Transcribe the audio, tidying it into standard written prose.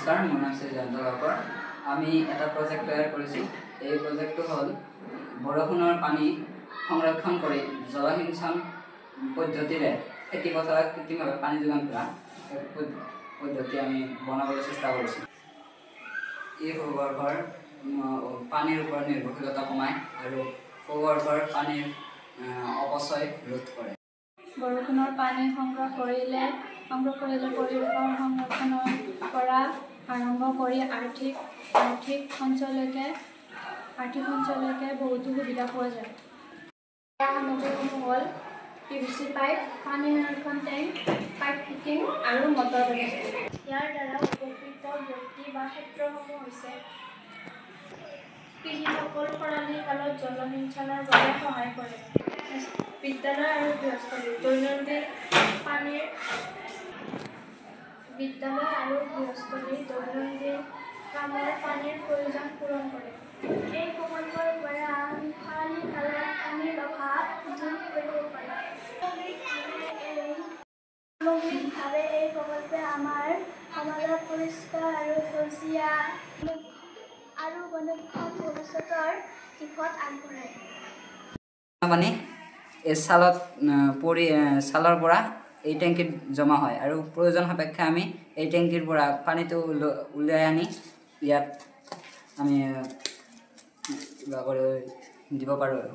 নমস্কাৰ, মোৰ নাম শ্ৰী জয়ন্ত কাকৰ। আমি এটা প্ৰজেক্ট তৈয়াৰ কৰিছোঁ। এই প্ৰজেক্টটো হ'ল বৰষুণৰ পানী সংৰক্ষণ কৰি জলসিঞ্চন পদ্ধতিৰে খেতি পথাৰত কৃত্ৰিমভাৱে পানী যোগান ধৰা পদ্ধতি আমি বনাবলৈ চেষ্টা কৰিছোঁ। এই ভূগৰ্ভৰ পানীৰ ওপৰত নিৰ্ভৰশীলতা কমায় আৰু ভূগৰ্ভৰ পানীৰ অপচয় ৰোধ কৰে। বৰষুণৰ পানী সংগ্ৰহ কৰিলে পৰিৱেশৰ সংৰক্ষণৰ পৰা আৰম্ভ কৰি আৰ্থিক সঞ্চয়লৈকে বহুতো সুবিধা পোৱা যায়। সামগ্ৰীসমূহ হ'ল PVC পাইপ, পানী সংৰক্ষণ টেংক, পাইপ ফিটিং আৰু মটৰ ব্যৱস্থা। ইয়াৰ দ্বাৰা উপকৃত ব্যক্তি বা ক্ষেত্ৰসমূহ হৈছে কৃষিসকল খৰালি কালত জলসিঞ্চনৰ বাবে সহায় কৰে। বিদ্যালয় আৰু গৃহস্থলী দৈনন্দিন কামৰ পানীৰ প্ৰয়োজন পূৰণ কৰে। এই প্ৰকল্পৰ পৰা খৰালি কালত পানীৰ অভাৱ দূৰ কৰিব পাৰি। সামগ্ৰিকভাৱে এই প্ৰকল্পে আমাৰ সমাজত পৰিষ্কাৰ আৰু সেউজীয়া আৰু বনক্ষম ভৱিষ্যতৰ দিশত আগবঢ়ায়। পানী এই ছালৰ পৰা এই টেংকিত জমা হয় আৰু প্ৰয়োজন সাপেক্ষে আমি এই টেংকিৰ পৰা পানীটো উলিয়াই আনি ইয়াত আমি কিবা কৰি দিব পাৰোঁ আৰু